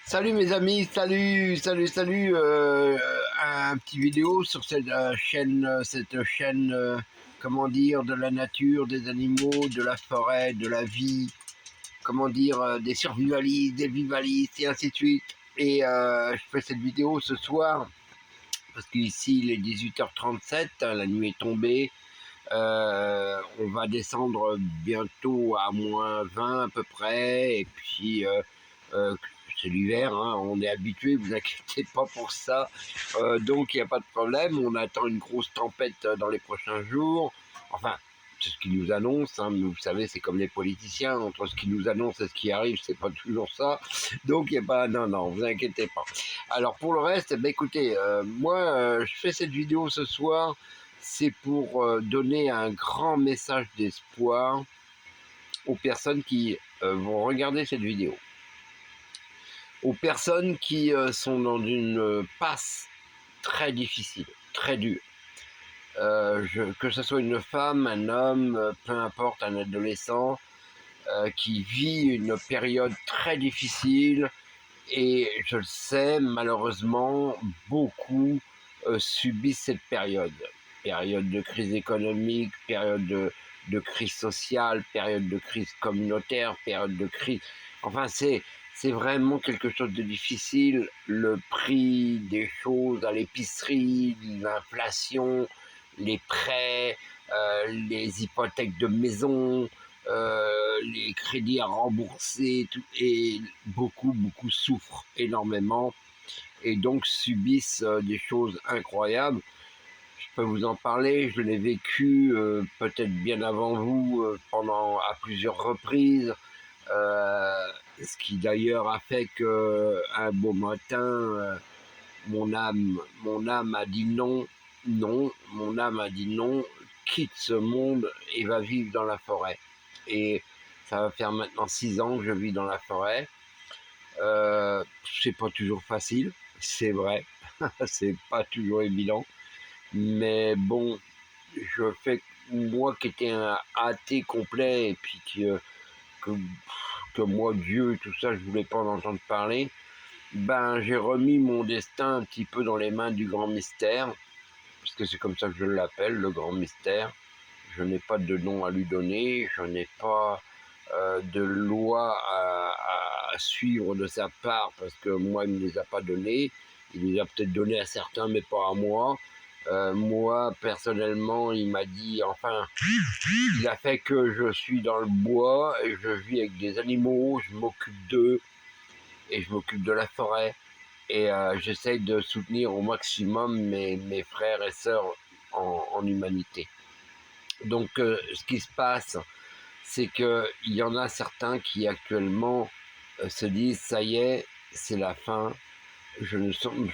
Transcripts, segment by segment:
Salut mes amis, salut, un petit vidéo sur cette chaîne, comment dire, de la nature, des animaux, de la forêt, de la vie, comment dire, des survivalistes, des vivalistes et ainsi de suite. Et je fais cette vidéo ce soir parce qu'ici il est 18h37, la nuit est tombée. On va descendre bientôt à -20 à peu près, et puis euh, c'est l'hiver, hein, on est habitué, vous inquiétez pas pour ça. Donc il n'y a pas de problème, on attend une grosse tempête dans les prochains jours. Enfin, c'est ce qu'ils nous annoncent, hein, mais vous savez, c'est comme les politiciens, entre ce qu'ils nous annoncent et ce qui arrive, c'est pas toujours ça. Donc il n'y a pas, non, vous inquiétez pas. Alors pour le reste, eh ben, écoutez, moi je fais cette vidéo ce soir, c'est pour donner un grand message d'espoir aux personnes qui vont regarder cette vidéo. Aux personnes qui sont dans une passe très difficile, très dure. Que ce soit une femme, un homme, peu importe, un adolescent, qui vit une période très difficile, et je le sais, malheureusement, beaucoup subissent cette période. Période de crise économique, période de crise sociale, période de crise communautaire, période de crise... Enfin, c'est vraiment quelque chose de difficile. Le prix des choses à l'épicerie, l'inflation, les prêts, les hypothèques de maison, les crédits à rembourser, tout, et beaucoup souffrent énormément et donc subissent des choses incroyables. Je peux vous en parler, je l'ai vécu peut-être bien avant vous, à plusieurs reprises, ce qui d'ailleurs a fait que un beau matin, mon âme a dit non, mon âme a dit non, quitte ce monde et va vivre dans la forêt. Et ça va faire maintenant 6 ans que je vis dans la forêt. C'est pas toujours facile, c'est vrai, c'est pas toujours évident, mais bon, je fais, moi qui étais un athée complet, et puis que moi, Dieu et tout ça, je voulais pas en entendre parler, ben j'ai remis mon destin un petit peu dans les mains du grand mystère, parce que c'est comme ça que je l'appelle, le grand mystère. Je n'ai pas de nom à lui donner, je n'ai pas de loi à suivre de sa part, parce que moi, il ne me les a pas donnés. Il les a peut-être donnés à certains, mais pas à moi. Moi, personnellement, il m'a dit, enfin, il a fait que je suis dans le bois et je vis avec des animaux, je m'occupe d'eux et je m'occupe de la forêt. Et j'essaye de soutenir au maximum mes frères et sœurs en humanité. Donc, ce qui se passe, c'est qu'il y en a certains qui actuellement se disent ça y est, c'est la fin, je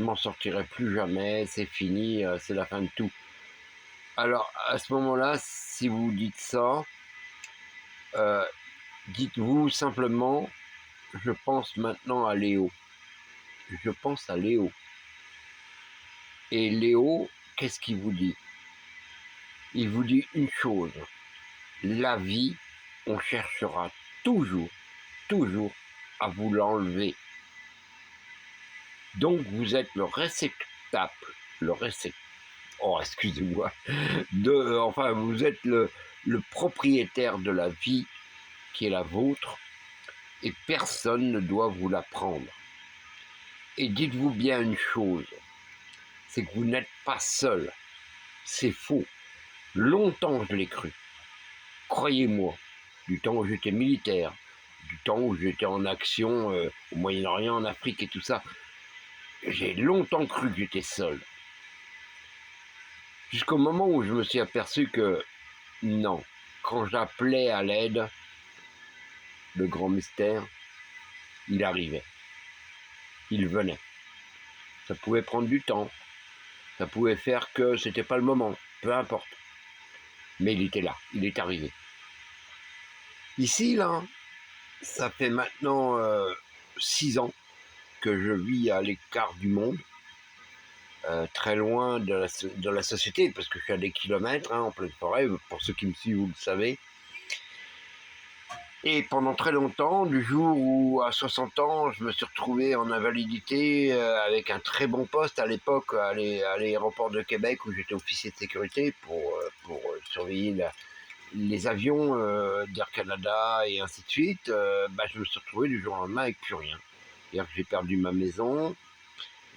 m'en sortirai plus jamais, c'est fini, c'est la fin de tout. Alors à ce moment-là, si vous dites ça, euh, dites-vous simplement, je pense maintenant à Léo. Je pense à Léo. Et Léo, qu'est-ce qu'il vous dit? Il vous dit une chose, la vie, on cherchera toujours à vous l'enlever. Donc vous êtes le réceptacle, oh excusez-moi, enfin vous êtes le propriétaire de la vie qui est la vôtre, et personne ne doit vous la prendre. Et dites-vous bien une chose, c'est que vous n'êtes pas seul. C'est faux. Longtemps je l'ai cru. Croyez-moi, du temps où j'étais militaire, du temps où j'étais en action au Moyen-Orient, en Afrique et tout ça, j'ai longtemps cru que j'étais seul. Jusqu'au moment où je me suis aperçu que non, quand j'appelais à l'aide, le grand mystère, il arrivait. Il venait. Ça pouvait prendre du temps. Ça pouvait faire que c'était pas le moment. Peu importe. Mais il était là. Il est arrivé. Ici, là, ça fait maintenant 6 ans que je vis à l'écart du monde. Très loin de la société, parce que je suis à des kilomètres, hein, en pleine forêt. Pour ceux qui me suivent, vous le savez. Et pendant très longtemps, du jour où à 60 ans, je me suis retrouvé en invalidité avec un très bon poste à l'époque à l'aéroport de Québec où j'étais officier de sécurité pour surveiller les avions d'Air Canada et ainsi de suite, je me suis retrouvé du jour au lendemain avec plus rien. C'est-à-dire que j'ai perdu ma maison,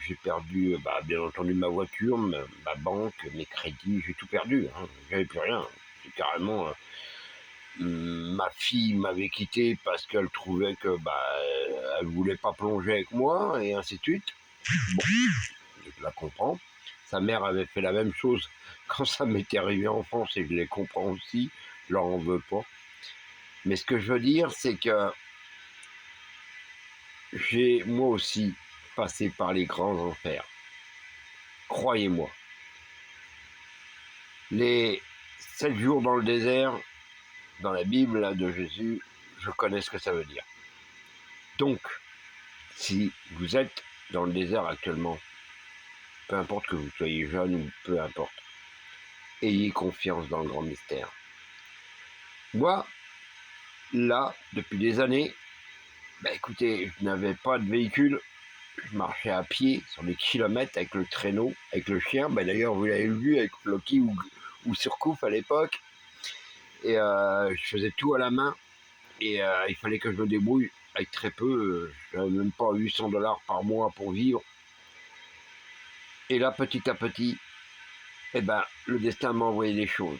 j'ai perdu bien entendu ma voiture, ma banque, mes crédits, j'ai tout perdu, hein. J'avais plus rien. C'est carrément... ma fille m'avait quitté parce qu'elle trouvait que elle voulait pas plonger avec moi et ainsi de suite. Bon, je la comprends. Sa mère avait fait la même chose quand ça m'était arrivé en France et je les comprends aussi. Je leur en veux pas. Mais ce que je veux dire, c'est que j'ai moi aussi passé par les grands enfers. Croyez-moi. Les 7 jours dans le désert, dans la Bible là, de Jésus, je connais ce que ça veut dire. Donc, si vous êtes dans le désert actuellement, peu importe que vous soyez jeune ou peu importe, ayez confiance dans le grand mystère. Moi, là, depuis des années, écoutez, je n'avais pas de véhicule, je marchais à pied sur des kilomètres avec le traîneau, avec le chien. D'ailleurs, vous l'avez vu avec Floki ou Surcouf à l'époque. Et je faisais tout à la main. Et il fallait que je me débrouille avec très peu. Je n'avais même pas 800 $ par mois pour vivre. Et là, petit à petit, le destin m'a envoyé des choses.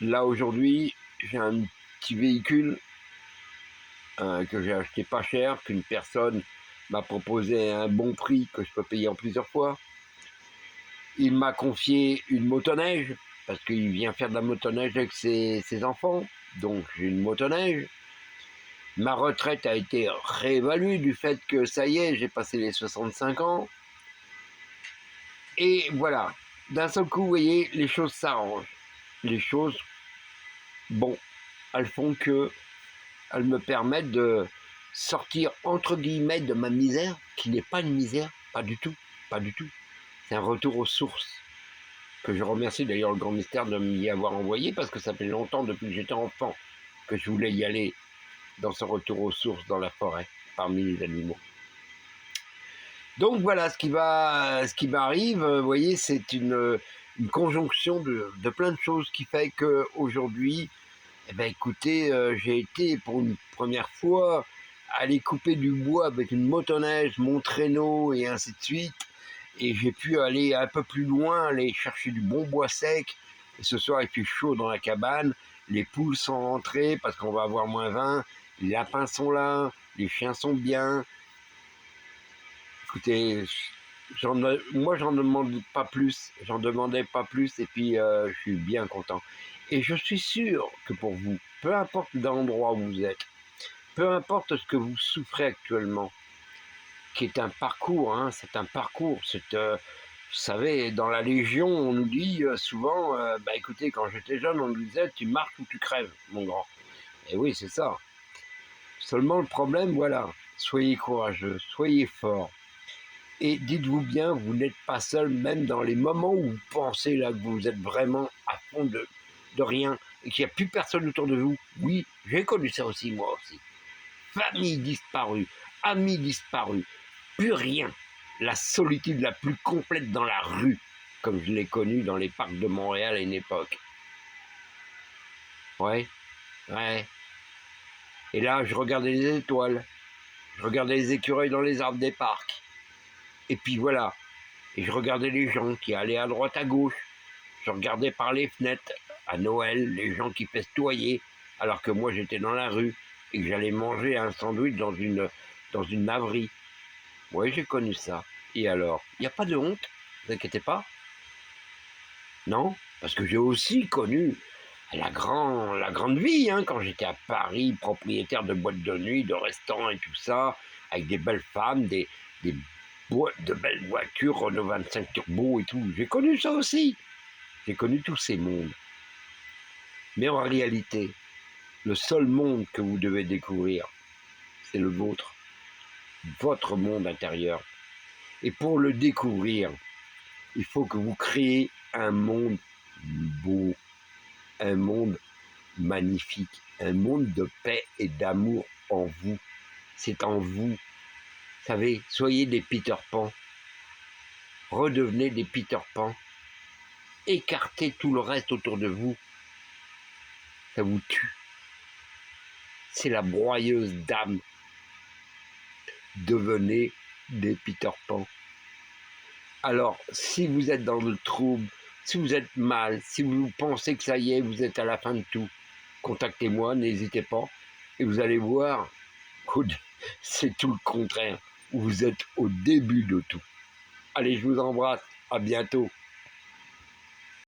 Là, aujourd'hui, j'ai un petit véhicule que j'ai acheté pas cher, qu'une personne m'a proposé à un bon prix que je peux payer en plusieurs fois. Il m'a confié une motoneige, parce qu'il vient faire de la motoneige avec ses enfants. Donc j'ai une motoneige. Ma retraite a été réévaluée du fait que ça y est, j'ai passé les 65 ans. Et voilà, d'un seul coup, vous voyez, les choses s'arrangent. Les choses, elles font que elles me permettent de sortir entre guillemets de ma misère, qui n'est pas une misère, pas du tout, pas du tout. C'est un retour aux sources, que je remercie d'ailleurs le grand mystère de m'y avoir envoyé, parce que ça fait longtemps, depuis que j'étais enfant, que je voulais y aller dans ce retour aux sources dans la forêt, parmi les animaux. Donc voilà, ce qui m'arrive, vous voyez, c'est une conjonction de plein de choses qui fait qu'aujourd'hui, écoutez, j'ai été pour une première fois aller couper du bois avec une motoneige, mon traîneau et ainsi de suite. Et j'ai pu aller un peu plus loin, aller chercher du bon bois sec. Et ce soir, il fait chaud dans la cabane. Les poules sont rentrées parce qu'on va avoir -20. Les lapins sont là, les chiens sont bien. Écoutez, moi, j'en demande pas plus. J'en demandais pas plus et puis je suis bien content. Et je suis sûr que pour vous, peu importe l'endroit où vous êtes, peu importe ce que vous souffrez actuellement, qui est un parcours, hein, c'est un parcours. Vous savez, dans la Légion, on nous dit souvent, écoutez, quand j'étais jeune, on nous disait, tu marches ou tu crèves, mon grand. Et oui, c'est ça. Seulement le problème, voilà, soyez courageux, soyez forts. Et dites-vous bien, vous n'êtes pas seul, même dans les moments où vous pensez là que vous êtes vraiment à fond de rien et qu'il n'y a plus personne autour de vous. Oui, j'ai connu ça aussi, moi aussi. Famille disparue, amis disparus, plus rien. La solitude la plus complète dans la rue, comme je l'ai connue dans les parcs de Montréal à une époque. Ouais. Et là, je regardais les étoiles, je regardais les écureuils dans les arbres des parcs. Et puis voilà, et je regardais les gens qui allaient à droite à gauche. Je regardais par les fenêtres à Noël les gens qui festoyaient alors que moi j'étais dans la rue et que j'allais manger un sandwich dans une laverie. Oui, j'ai connu ça. Et alors, il n'y a pas de honte, ne vous inquiétez pas. Non, parce que j'ai aussi connu la grande vie, hein, quand j'étais à Paris, propriétaire de boîtes de nuit, de restaurants et tout ça, avec des belles femmes, de belles voitures, Renault 25 Turbo et tout. J'ai connu ça aussi. J'ai connu tous ces mondes. Mais en réalité, le seul monde que vous devez découvrir, c'est le vôtre. Votre monde intérieur. Et pour le découvrir, il faut que vous créez un monde beau, un monde magnifique, un monde de paix et d'amour en vous. C'est en vous. Vous savez, soyez des Peter Pan. Redevenez des Peter Pan. Écartez tout le reste autour de vous. Ça vous tue. C'est la broyeuse d'âme. Devenez des Peter Pan. Alors, si vous êtes dans le trouble, si vous êtes mal, si vous pensez que ça y est, vous êtes à la fin de tout, contactez-moi, n'hésitez pas, et vous allez voir que c'est tout le contraire. Vous êtes au début de tout. Allez, je vous embrasse, à bientôt.